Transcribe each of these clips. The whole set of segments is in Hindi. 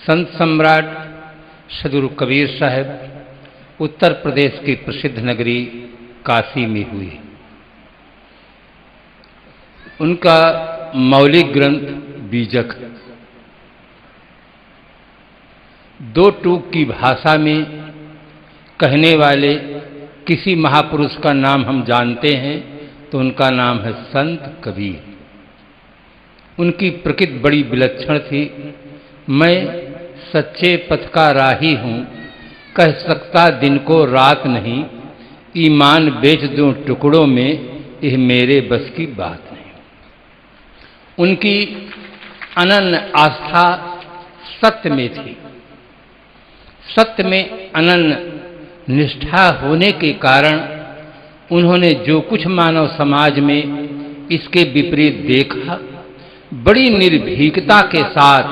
संत सम्राट सदगुरु कबीर साहब उत्तर प्रदेश की प्रसिद्ध नगरी काशी में हुए। उनका मौलिक ग्रंथ बीजक दो टूक की भाषा में कहने वाले किसी महापुरुष का नाम हम जानते हैं तो उनका नाम है संत कबीर। उनकी प्रकृति बड़ी विलक्षण थी। मैं सच्चे पथ का राही हूँ, कह सकता दिन को रात नहीं, ईमान बेच दूं टुकड़ों में, यह मेरे बस की बात नहीं। उनकी अनन्य आस्था सत्य में थी। सत्य में अनन्य निष्ठा होने के कारण उन्होंने जो कुछ मानव समाज में इसके विपरीत देखा, बड़ी निर्भीकता के साथ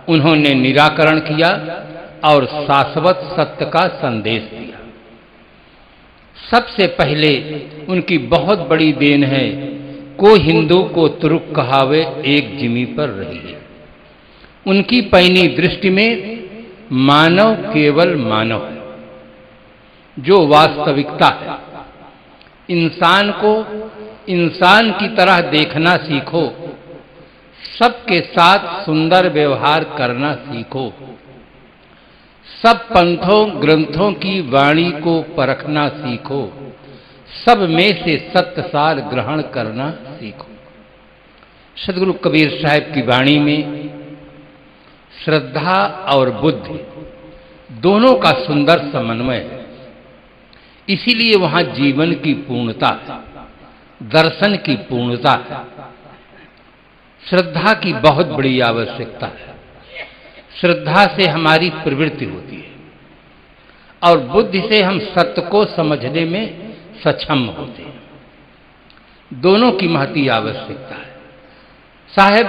उन्होंने निराकरण किया और शाश्वत सत्य का संदेश दिया। सबसे पहले उनकी बहुत बड़ी देन है, को हिंदू को तुरुक कहावे एक जिमी पर रही है। उनकी पैनी दृष्टि में मानव केवल मानव है, जो वास्तविकता है। इंसान को इंसान की तरह देखना सीखो, सबके साथ सुंदर व्यवहार करना सीखो, सब पंथों ग्रंथों की वाणी को परखना सीखो, सब में से सत्य सार ग्रहण करना सीखो। सदगुरु कबीर साहब की वाणी में श्रद्धा और बुद्धि दोनों का सुंदर समन्वय है। इसीलिए वहां जीवन की पूर्णता है, दर्शन की पूर्णता है। श्रद्धा की बहुत बड़ी आवश्यकता है। श्रद्धा से हमारी प्रवृत्ति होती है और बुद्धि से हम सत्य को समझने में सक्षम होते हैं। दोनों की महती आवश्यकता है। साहब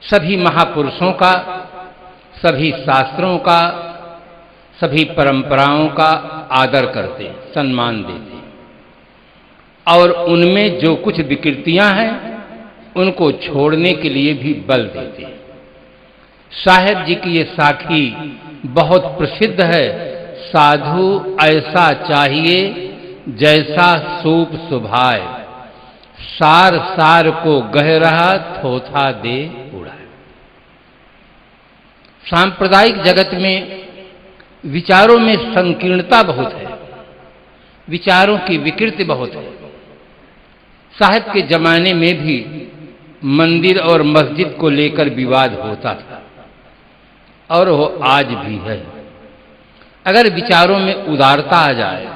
सभी महापुरुषों का, सभी शास्त्रों का, सभी परंपराओं का आदर करते, सम्मान देते और उनमें जो कुछ विकृतियां हैं उनको छोड़ने के लिए भी बल देते हैं। साहेब जी की ये साखी बहुत प्रसिद्ध है। साधु ऐसा चाहिए जैसा सूप सुभाए, सार सार को गह रहा थोथा दे उड़ाए। सांप्रदायिक जगत में विचारों में संकीर्णता बहुत है, विचारों की विकृति बहुत है। साहब के जमाने में भी मंदिर और मस्जिद को लेकर विवाद होता था और वो आज भी है। अगर विचारों में उदारता आ जाए,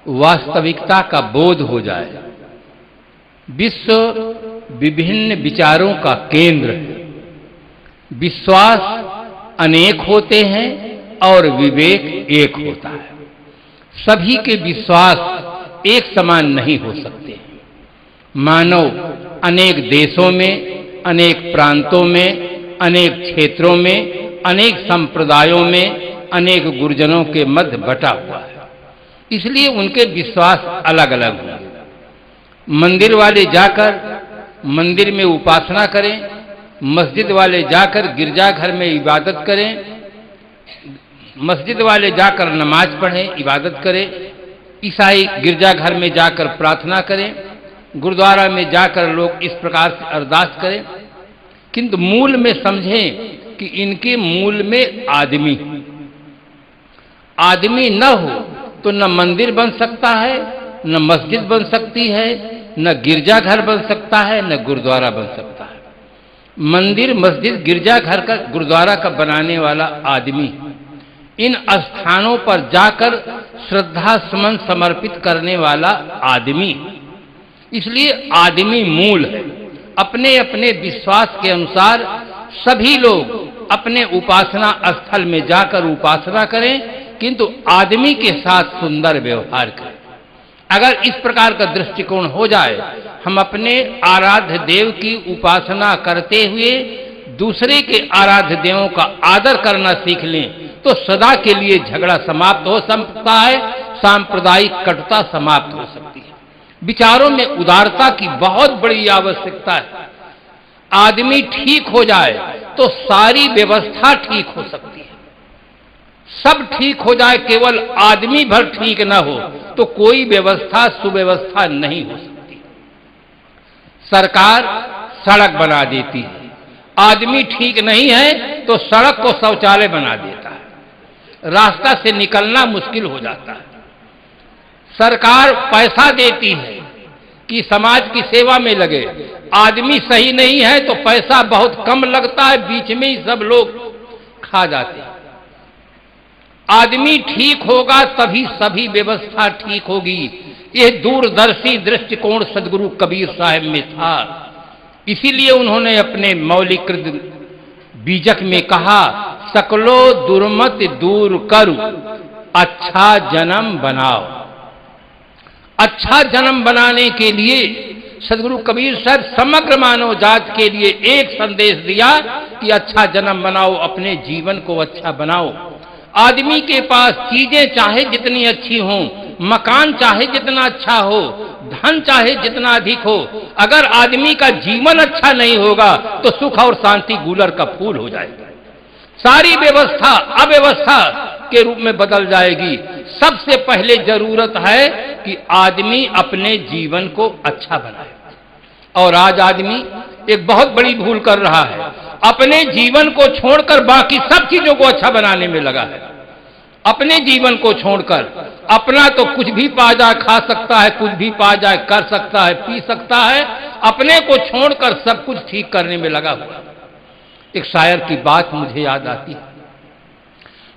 वास्तविकता का बोध हो जाए, विश्व विभिन्न विचारों का केंद्र है। विश्वास अनेक होते हैं और विवेक एक होता है। सभी के विश्वास एक समान नहीं हो सकते। मानव अनेक देशों में, अनेक प्रांतों में, अनेक क्षेत्रों में, अनेक संप्रदायों में, अनेक गुरुजनों के मध्य बटा हुआ है। इसलिए उनके विश्वास अलग अलग होंगे। मंदिर वाले जाकर मंदिर में उपासना करें, मस्जिद वाले जाकर गिरजाघर में इबादत करें, मस्जिद वाले जाकर नमाज पढ़ें, इबादत करें, ईसाई गिरजाघर में जाकर प्रार्थना करें, गुरुद्वारा में जाकर लोग इस प्रकार से अरदास करें, किंतु मूल में समझें कि इनके मूल में आदमी न हो तो न मंदिर बन सकता है, न मस्जिद बन सकती है, न गिरजाघर बन सकता है, न गुरुद्वारा बन सकता है। मंदिर, मस्जिद, गिरजाघर का, गुरुद्वारा का बनाने वाला आदमी, इन स्थानों पर जाकर श्रद्धा सुमन समर्पित करने वाला आदमी। इसलिए आदमी मूल है। अपने अपने विश्वास के अनुसार सभी लोग अपने उपासना स्थल में जाकर उपासना करें, किंतु आदमी के साथ सुंदर व्यवहार करें। अगर इस प्रकार का दृष्टिकोण हो जाए, हम अपने आराध्य देव की उपासना करते हुए दूसरे के आराध्य देवों का आदर करना सीख लें, तो सदा के लिए झगड़ा समाप्त हो सकता है, सांप्रदायिक कटुता समाप्त हो सकती है। विचारों में उदारता की बहुत बड़ी आवश्यकता है। आदमी ठीक हो जाए तो सारी व्यवस्था ठीक हो सकती है। सब ठीक हो जाए, केवल आदमी भर ठीक ना हो तो कोई व्यवस्था सुव्यवस्था नहीं हो सकती। सरकार सड़क बना देती है, आदमी ठीक नहीं है तो सड़क को शौचालय बना देता है, रास्ता से निकलना मुश्किल हो जाता है। सरकार पैसा देती है कि समाज की सेवा में लगे, आदमी सही नहीं है तो पैसा बहुत कम लगता है, बीच में ही सब लोग खा जाते हैं। आदमी ठीक होगा तभी सभी व्यवस्था ठीक होगी। यह दूरदर्शी दृष्टिकोण सदगुरु कबीर साहब में था। इसीलिए उन्होंने अपने मौलिकृत बीजक में कहा, सकलो दुर्मत दूर करु, अच्छा जन्म बनाओ। अच्छा जन्म बनाने के लिए सदगुरु कबीर साहब समग्र मानव जात के लिए एक संदेश दिया कि अच्छा जन्म बनाओ, अपने जीवन को अच्छा बनाओ। आदमी के पास चीजें चाहे जितनी अच्छी हों, मकान चाहे जितना अच्छा हो, धन चाहे जितना अधिक हो, अगर आदमी का जीवन अच्छा नहीं होगा तो सुख और शांति गूलर का फूल हो जाएगा। सारी व्यवस्था अव्यवस्था के रूप में बदल जाएगी। सबसे पहले जरूरत है कि आदमी अपने जीवन को अच्छा बनाए। और आज आदमी एक बहुत बड़ी भूल कर रहा है, अपने जीवन को छोड़कर बाकी सब चीजों को अच्छा बनाने में लगा है। अपने जीवन को छोड़कर, अपना तो कुछ भी पा जाए, खा सकता है, कुछ भी पा जाए, कर सकता है, पी सकता है, अपने को छोड़कर सब कुछ ठीक करने में लगा हुआ। एक शायर की बात मुझे याद आती है,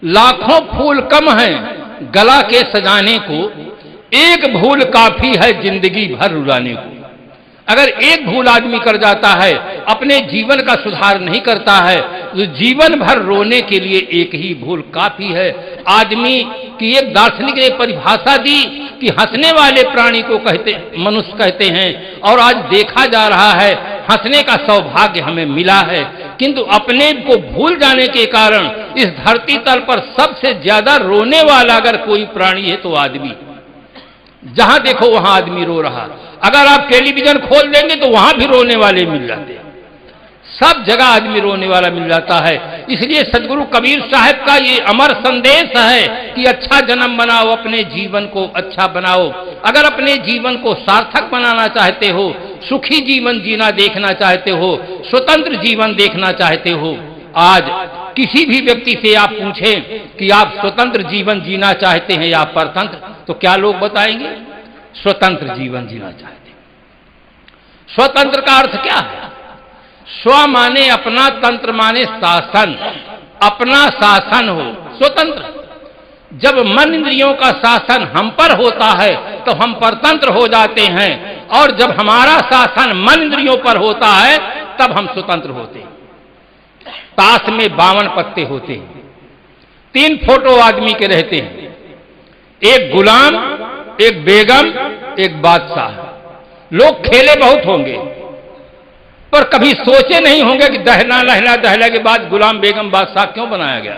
लाखों फूल कम हैं गला के सजाने को, एक भूल काफी है जिंदगी भर रुलाने को। अगर एक भूल आदमी कर जाता है, अपने जीवन का सुधार नहीं करता है, तो जीवन भर रोने के लिए एक ही भूल काफी है। आदमी की एक दार्शनिक ने परिभाषा दी कि हंसने वाले प्राणी को मनुष्य कहते हैं, और आज देखा जा रहा है हंसने का सौभाग्य हमें मिला है, किंतु अपने को भूल जाने के कारण इस धरती तल पर सबसे ज्यादा रोने वाला अगर कोई प्राणी है तो आदमी। जहां देखो वहां आदमी रो रहा। अगर आप टेलीविजन खोल देंगे तो वहां भी रोने वाले मिल जाते हैं, सब जगह आदमी रोने वाला मिल जाता है। इसलिए सदगुरु कबीर साहब का ये अमर संदेश है कि अच्छा जन्म बनाओ, अपने जीवन को अच्छा बनाओ। अगर अपने जीवन को सार्थक बनाना चाहते हो, सुखी जीवन जीना देखना चाहते हो, स्वतंत्र जीवन देखना चाहते हो, आज किसी भी व्यक्ति से आप पूछें कि आप स्वतंत्र जीवन जीना चाहते हैं या परतंत्र, तो क्या लोग बताएंगे? स्वतंत्र जीवन जीना चाहते हैं। स्वतंत्र का अर्थ क्या है? स्व माने अपना, तंत्र माने शासन, अपना शासन हो स्वतंत्र। जब मन इंद्रियों का शासन हम पर होता है तो हम परतंत्र हो जाते हैं, और जब हमारा शासन मन इंद्रियों पर होता है तब हम स्वतंत्र होते हैं। ताश में 52 पत्ते होते हैं, 3 फोटो आदमी के रहते हैं, एक गुलाम, एक बेगम, एक बादशाह। लोग खेले बहुत होंगे पर कभी सोचे नहीं होंगे कि दहला लहला दहला के बाद गुलाम बेगम बादशाह क्यों बनाया गया।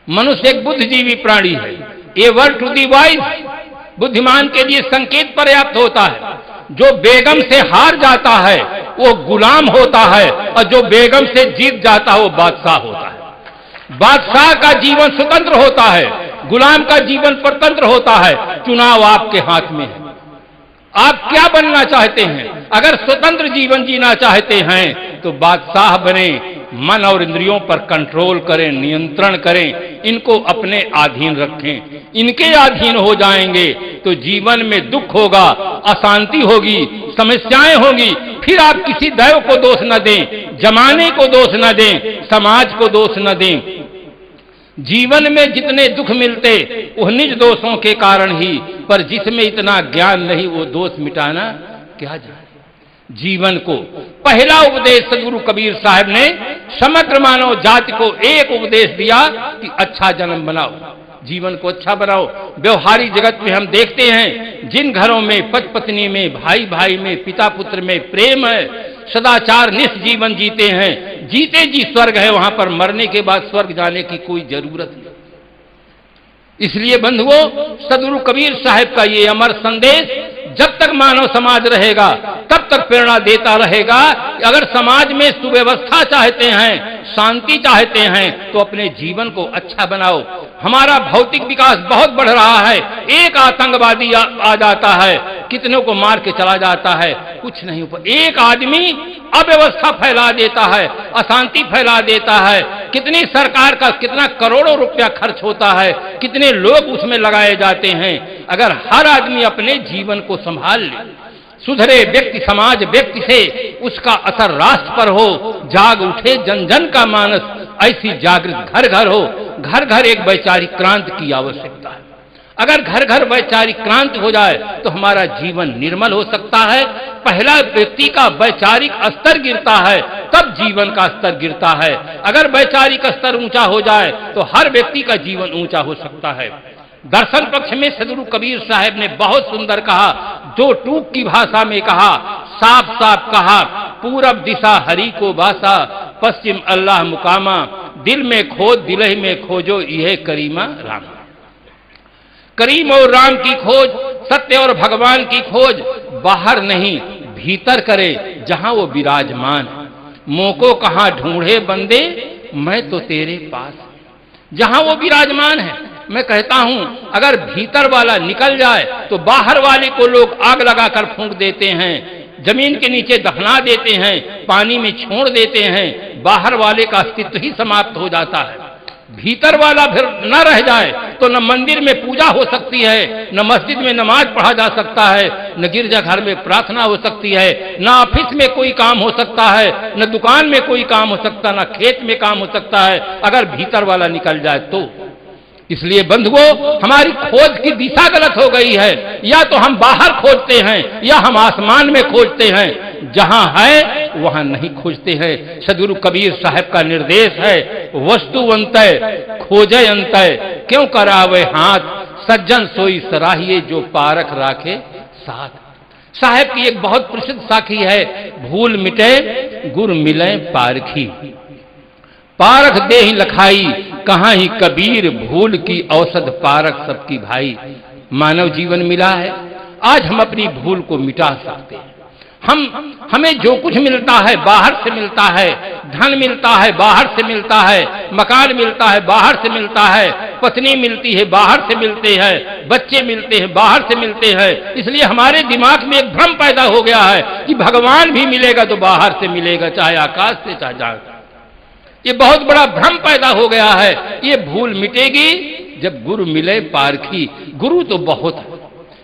मनुष्य एक बुद्धिजीवी प्राणी है। A word to the wise, बुद्धिमान के लिए संकेत पर्याप्त होता है। जो बेगम से हार जाता है वो गुलाम होता है, और जो बेगम से जीत जाता है वो बादशाह होता है। बादशाह का जीवन स्वतंत्र होता है, गुलाम का जीवन परतंत्र होता है। चुनाव आपके हाथ में है, आप क्या बनना चाहते हैं। अगर स्वतंत्र जीवन जीना चाहते हैं तो बादशाह बने, मन और इंद्रियों पर कंट्रोल करें, नियंत्रण करें, इनको अपने अधीन रखें। इनके अधीन हो जाएंगे तो जीवन में दुख होगा, अशांति होगी, समस्याएं होगी। फिर आप किसी दैव को दोष न दें, जमाने को दोष न दें, समाज को दोष न दें। जीवन में जितने दुख मिलते वो निज दोषों के कारण ही, पर जिसमें इतना ज्ञान नहीं वो दोष मिटाना क्या जाने। जीवन को पहला उपदेश सदगुरु कबीर साहब ने समग्र मानव जाति को एक उपदेश दिया कि अच्छा जन्म बनाओ, जीवन को अच्छा बनाओ। व्यवहारिक जगत में हम देखते हैं जिन घरों में पति पत्नी में, भाई भाई में, पिता पुत्र में प्रेम है, सदाचार निष्ठ जीवन जीते हैं, जीते जी स्वर्ग है, वहां पर मरने के बाद स्वर्ग जाने की कोई जरूरत नहीं। इसलिए बंधुओं, सदगुरु कबीर साहब का ये अमर संदेश जब तक मानव समाज रहेगा, तब तक प्रेरणा देता रहेगा। अगर समाज में सुव्यवस्था चाहते हैं, शांति चाहते हैं, तो अपने जीवन को अच्छा बनाओ। हमारा भौतिक विकास बहुत बढ़ रहा है, एक आतंकवादी आ जाता है, कितनों को मार के चला जाता है, कुछ नहीं हो। एक आदमी अव्यवस्था फैला देता है, अशांति फैला देता है, कितनी सरकार का कितना करोड़ों रुपया खर्च होता है, कितने लोग उसमें लगाए जाते हैं। अगर हर आदमी अपने जीवन को संभाल ले, सुधरे व्यक्ति, समाज व्यक्ति से उसका असर राष्ट्र पर हो, जाग उठे जन जन का मानस, ऐसी जागृत घर घर हो। घर घर एक वैचारिक क्रांति की आवश्यकता है। अगर घर घर वैचारिक क्रांति हो जाए तो हमारा जीवन निर्मल हो सकता है। पहला व्यक्ति का वैचारिक स्तर गिरता है, तब जीवन का स्तर गिरता है। अगर वैचारिक स्तर ऊंचा हो जाए तो हर व्यक्ति का जीवन ऊंचा हो सकता है। दर्शन पक्ष में सदगुरु कबीर साहब ने बहुत सुंदर कहा, दो टूक की भाषा में कहा, साफ साफ कहा, पूरब दिशा हरि को भाषा, पश्चिम अल्लाह मुकामा, दिल में खोज दिलहि में खोजो, यह करीमा राम। करीम और राम की खोज, सत्य और भगवान की खोज बाहर नहीं भीतर करे, जहां वो विराजमान है। मोको कहां ढूंढे बंदे, मैं तो तेरे पास, जहां वो विराजमान है। मैं कहता हूं, अगर भीतर वाला निकल जाए तो बाहर वाले को लोग आग लगाकर फूंक देते हैं, जमीन के नीचे दफना देते हैं, पानी में छोड़ देते हैं, बाहर वाले का अस्तित्व ही समाप्त हो जाता है। भीतर वाला फिर न रह जाए तो न मंदिर में पूजा हो सकती है, न मस्जिद में नमाज पढ़ा जा सकता है, न गिरजाघर में प्रार्थना हो सकती है, न ऑफिस में कोई काम हो सकता है, न दुकान में कोई काम हो सकता, न खेत में काम हो सकता है, अगर भीतर वाला निकल जाए तो। इसलिए बंधुओं, हमारी खोज की दिशा गलत हो गई है। या तो हम बाहर खोजते हैं या हम आसमान में खोजते हैं, जहां है वहां नहीं खोजते हैं। सदगुरु कबीर साहब का निर्देश है, वस्तुवंतय खोजे अंतय, क्यों करावे हाथ, सज्जन सोई सराहिए, जो पारख राखे साथ। साहब की एक बहुत प्रसिद्ध साखी है, भूल मिटे गुर मिले पारखी, पारख दे ही लखाई, कहां ही कबीर, भूल की औसत पारख सबकी भाई। मानव जीवन मिला है, आज हम अपनी भूल को मिटा सकते हैं। हमें जो कुछ मिलता है बाहर से मिलता है, धन मिलता है बाहर से मिलता है, मकान मिलता है बाहर से मिलता है, पत्नी मिलती है बाहर से मिलते हैं, बच्चे मिलते हैं बाहर से मिलते हैं। इसलिए हमारे दिमाग में एक भ्रम पैदा हो गया है कि भगवान भी मिलेगा तो बाहर से मिलेगा, चाहे आकाश से चाहे जहां। ये बहुत बड़ा भ्रम पैदा हो गया है। ये भूल मिटेगी जब गुरु मिले पारखी। गुरु तो बहुत है,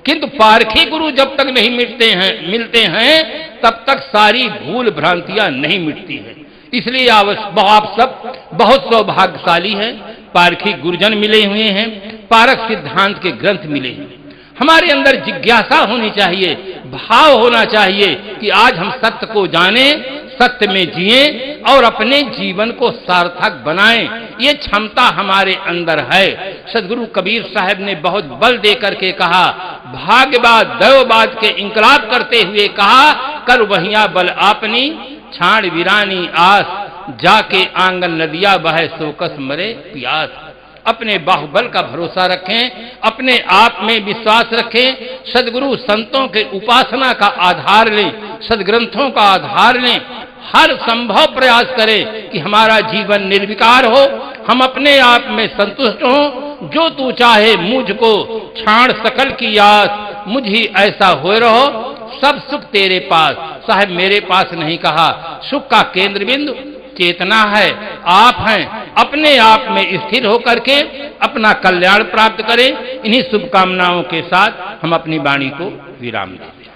किंतु पारखी गुरु जब तक नहीं मिलते हैं तब तक सारी भूल भ्रांतियां नहीं मिटती हैं। इसलिए आप सब बहुत सौभाग्यशाली हैं, पारखी गुरुजन मिले हुए हैं, पारक सिद्धांत के ग्रंथ मिले हैं। हमारे अंदर जिज्ञासा होनी चाहिए, भाव होना चाहिए कि आज हम सत्य को जानें, सत्य में जिएं और अपने जीवन को सार्थक बनाएं। ये क्षमता हमारे अंदर है। सदगुरु कबीर साहब ने बहुत बल दे करके कहा, भाग्यवाद दैववाद के इंकलाब करते हुए कहा, कर वहिया बल आपनी, छाड़ वीरानी आस, जाके आंगन नदिया बहे, सोकस मरे प्यास। अपने बाहुबल का भरोसा रखें, अपने आप में विश्वास रखें, सदगुरु संतों के उपासना का आधार लें, सदग्रंथों का आधार लें, हर संभव प्रयास करें कि हमारा जीवन निर्विकार हो, हम अपने आप में संतुष्ट हों। जो तू चाहे मुझको छाड़ सकल की आस, मुझ ही ऐसा हो रहो, सब सुख तेरे पास। साहब मेरे पास नहीं कहा, सुख का केंद्र बिंदु चेतना है, आप हैं। अपने आप में स्थिर होकर के अपना कल्याण प्राप्त करें। इन्हीं शुभकामनाओं के साथ हम अपनी वाणी को विराम देते हैं।